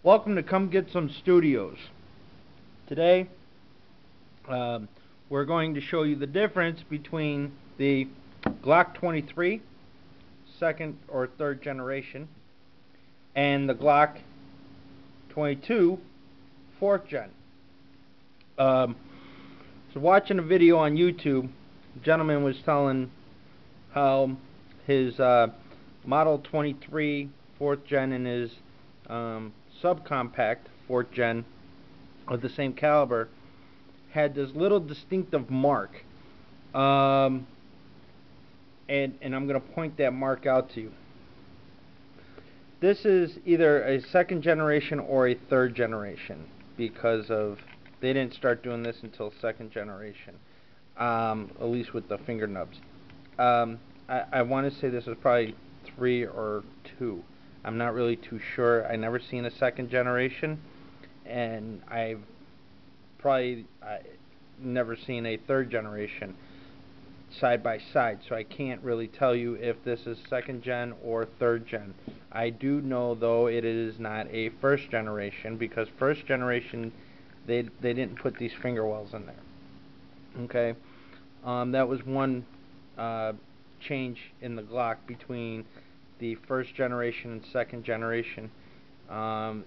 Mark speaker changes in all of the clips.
Speaker 1: Welcome to Come Get Some Studios. Today, we're going to show you the difference between the Glock 23, second or third generation, and the Glock 22, fourth gen. So watching a video on YouTube, a gentleman was telling how his Model 23 fourth gen and his subcompact 4th gen of the same caliber had this little distinctive mark, and I'm going to point that mark out to you. This is either a second generation or a third generation, because they didn't start doing this until second generation, at least with the finger nubs. I want to say this was probably 3 or 2. I'm not really too sure. I never seen a second generation, and I've probably never seen a third generation side by side, so I can't really tell you if this is second gen or third gen. I do know though it is not a first generation, because first generation they didn't put these finger wells in there. Okay, that was one change in the Glock between the first generation and second generation. I'm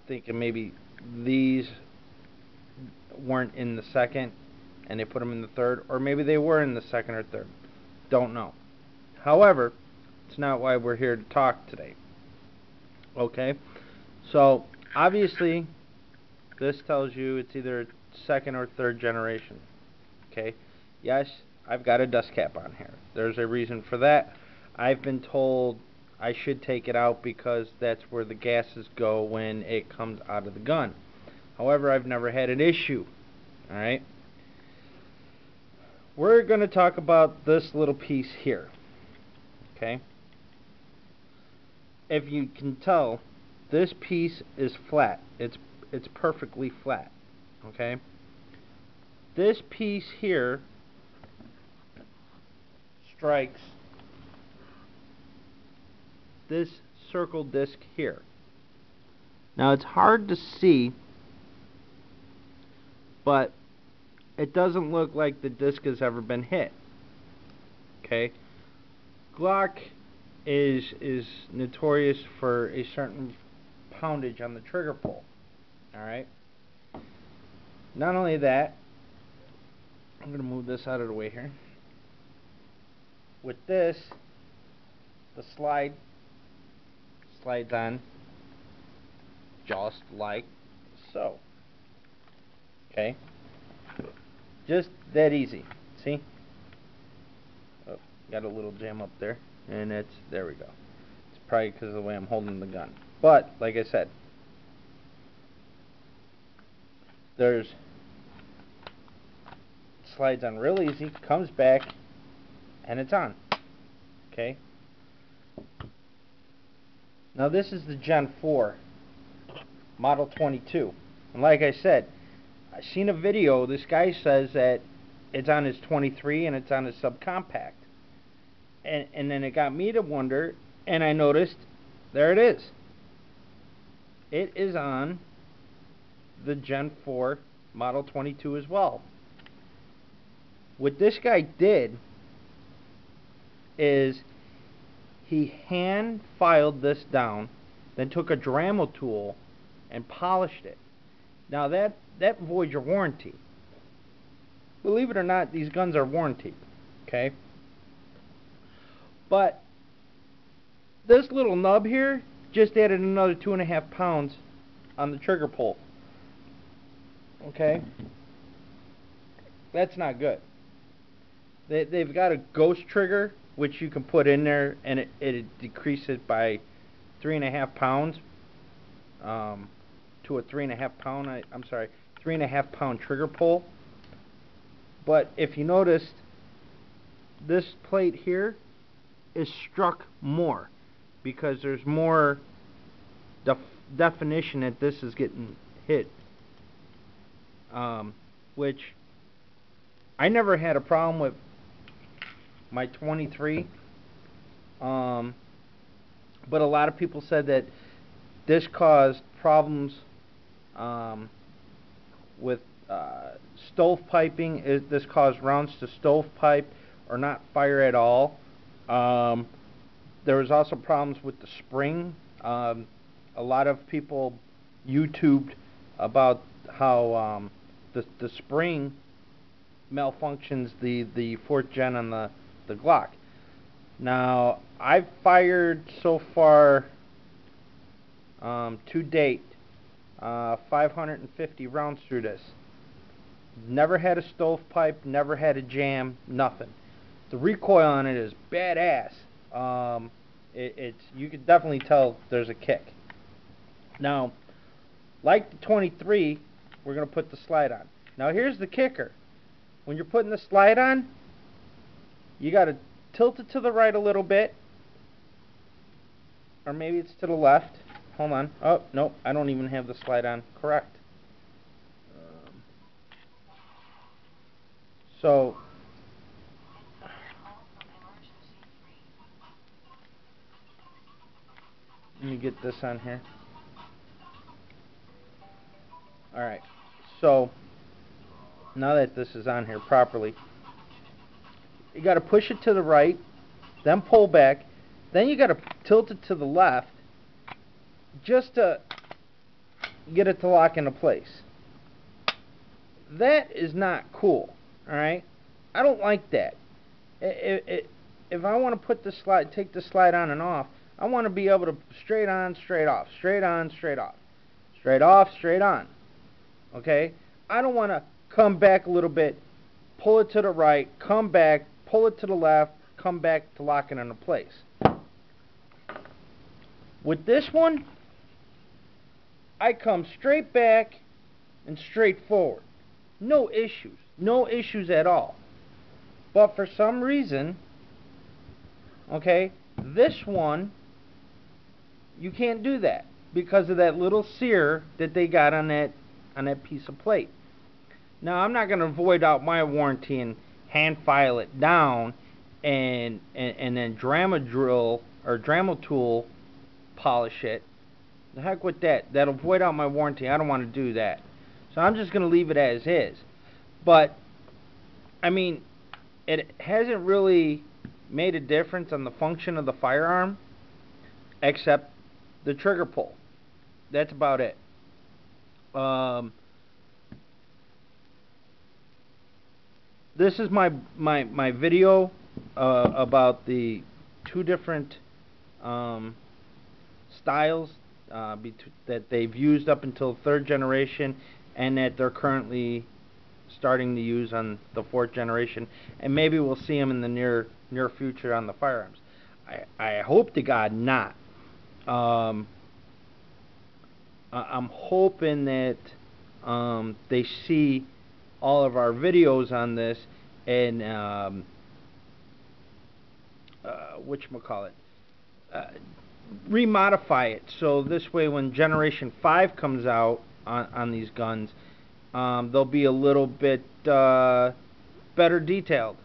Speaker 1: thinking maybe these weren't in the second and they put them in the third, or maybe they were in the second or third. Don't know. However, it's not why we're here to talk today. Okay, so obviously this tells you it's either second or third generation. Okay, yes, I've got a dust cap on here. There's a reason for that. I've been told I should take it out because that's where the gases go when it comes out of the gun. However, I've never had an issue. Alright? We're going to talk about this little piece here. Okay? If you can tell, this piece is flat. It's perfectly flat. Okay? This piece here strikes this circle disc here. Now it's hard to see, but it doesn't look like the disc has ever been hit. Okay, Glock is notorious for a certain poundage on the trigger pull. Alright, not only that, I'm going to move this out of the way here. With this, the slides on just like so. Okay, just that easy. See? Oh, got a little jam up there, and there we go. It's probably because of the way I'm holding the gun. But like I said, there's slides on real easy, comes back, and it's on. Okay. Now this is the Gen 4 Model 22, and like I said, I seen a video. This guy says that it's on his 23 and it's on his subcompact, and then it got me to wonder, and I noticed there it is. It is on the Gen 4 Model 22 as well. What this guy did is he hand filed this down, then took a Dremel tool and polished it. Now that voids your warranty. Believe it or not, these guns are warranted. Okay? But this little nub here just added another 2.5 pounds on the trigger pull. Okay? That's not good. They've got a ghost trigger, which you can put in there, and it decreases it by 3.5 pounds to a 3.5 pound. I'm sorry, 3.5 pound trigger pull. But if you noticed, this plate here is struck more because there's more definition that this is getting hit. Which I never had a problem with my 23, but a lot of people said that this caused problems with stovepiping. This caused rounds to stovepipe or not fire at all. There was also problems with the spring. A lot of people YouTubed about how the spring malfunctions the 4th gen on the Glock. Now, I've fired so far to date 550 rounds through this. Never had a stovepipe, never had a jam, nothing. The recoil on it is badass. You could definitely tell there's a kick. Now, like the 23, we're going to put the slide on. Now, here's the kicker. When you're putting the slide on, you got to tilt it to the right a little bit, or maybe it's to the left. Hold on. Oh, no, I don't even have the slide on correct. So, let me get this on here. Alright, so now that this is on here properly, you got to push it to the right, then pull back, then you got to tilt it to the left just to get it to lock into place. That is not cool. Alright, I don't like that. If I want to put the slide, take the slide on and off, I want to be able to straight on, straight off, straight on, straight off, straight off, straight on. Okay, I don't want to come back a little bit, pull it to the right, come back, pull it to the left, come back to lock it into place. With this one, I come straight back and straight forward. No issues. No issues at all. But for some reason, okay, this one, you can't do that because of that little sear that they got on that piece of plate. Now, I'm not going to void out my warranty and hand file it down and then Dremel drill or Dremel tool polish it. The heck with that. That'll void out my warranty. I don't want to do that. So I'm just going to leave it as is. But, I mean, it hasn't really made a difference on the function of the firearm except the trigger pull. That's about it. This is my video about the two different styles that they've used up until 3rd generation and that they're currently starting to use on the 4th generation, and maybe we'll see them in the near future on the firearms. I hope to God not. I'm hoping that they see all of our videos on this and whatchamacallit, remodify it so this way when Generation 5 comes out on these guns, they'll be a little bit better detailed.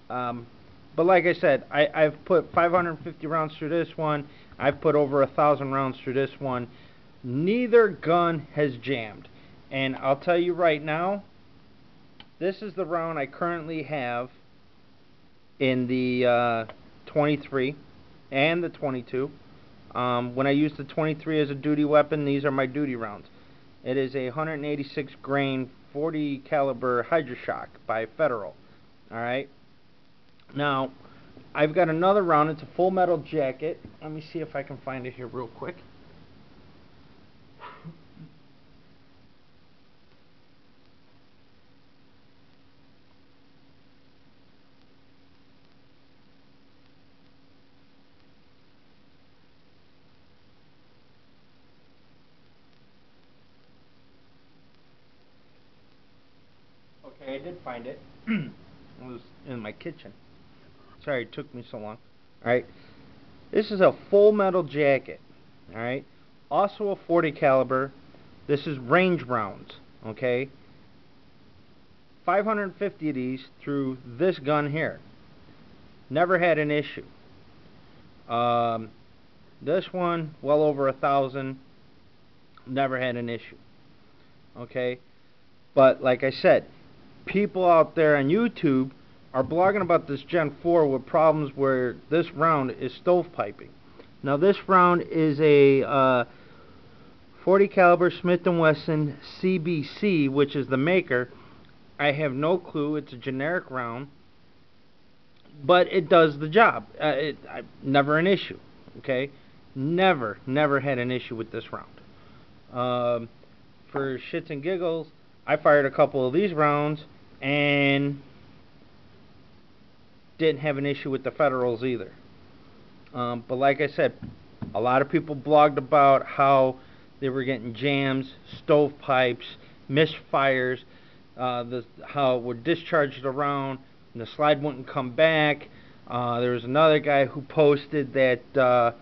Speaker 1: But like I said, I've put 550 rounds through this one. I've put over 1,000 rounds through this one. Neither gun has jammed. And I'll tell you right now, this is the round I currently have in the 23 and the 22. When I use the 23 as a duty weapon, these are my duty rounds. It is a 186 grain 40 caliber Hydroshock by Federal. Alright. Now, I've got another round. It's a full metal jacket. Let me see if I can find it here real quick. Okay, I did find it. It was in my kitchen. Sorry it took me so long. Alright. This is a full metal jacket. Alright. Also a 40 caliber. This is range rounds. Okay. 550 of these through this gun here. Never had an issue. This one, well over 1,000. Never had an issue. Okay? But like I said, people out there on YouTube are blogging about this Gen 4 with problems where this round is stovepiping. Now this round is a 40 caliber Smith & Wesson CBC, which is the maker. I have no clue. It's a generic round, but it does the job. Never an issue. Okay, never had an issue with this round. For shits and giggles, I fired a couple of these rounds and didn't have an issue with the Federals either. But like I said, a lot of people blogged about how they were getting jams, stovepipes, misfires, how it would discharge the round and the slide wouldn't come back. There was another guy who posted that the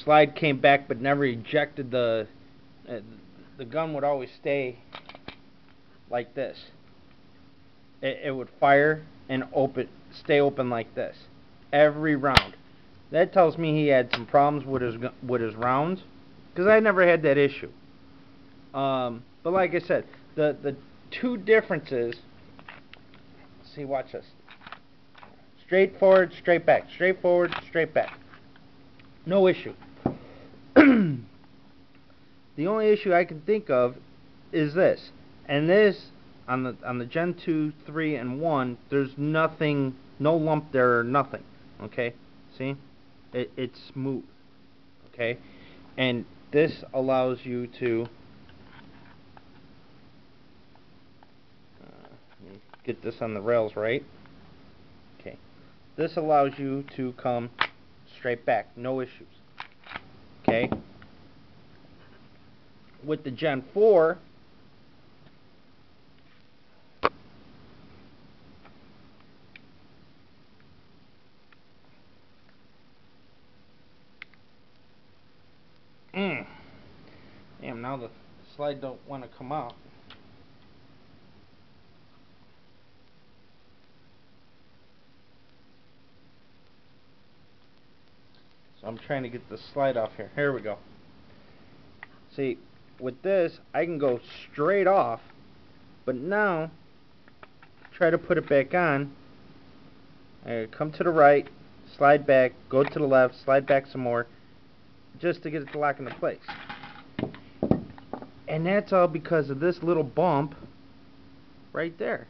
Speaker 1: slide came back but never ejected. The gun would always like this. It would fire and stay open like this every round. That tells me he had some problems with his rounds, because I never had that issue. But like I said, the two differences. See, watch this. Straight forward, straight back. Straight forward, straight back. No issue. The only issue I can think of is this, and this on the Gen 2, 3, and 1. There's nothing, no lump there or nothing. Okay, see, it's smooth. Okay, and this allows you to get this on the rails right. Okay, this allows you to come straight back, no issues. Okay, with the Gen 4, damn, now the slide don't want to come out. So I'm trying to get the slide off here. Here we go. See, with this, I can go straight off, but now try to put it back on. I come to the right, slide back, go to the left, slide back some more, just to get it to lock into place. And that's all because of this little bump right there.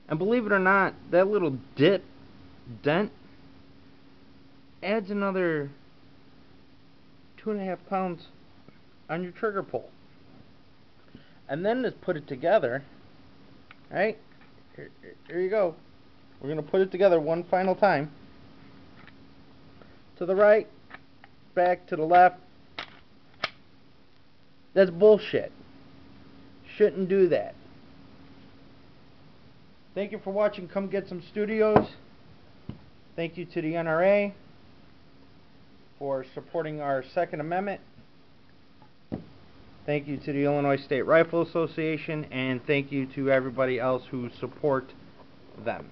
Speaker 1: And believe it or not, that little dent adds another 2.5 pounds on your trigger pull. And then let's put it together. Right? Here you go. We're going to put it together one final time. To the right, back to the left. That's bullshit. Shouldn't do that. Thank you for watching Come Get Some Studios. Thank you to the NRA for supporting our Second Amendment. Thank you to the Illinois State Rifle Association, and thank you to everybody else who support them.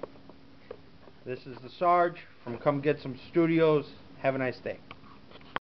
Speaker 1: This is the Sarge from Come Get Some Studios. Have a nice day.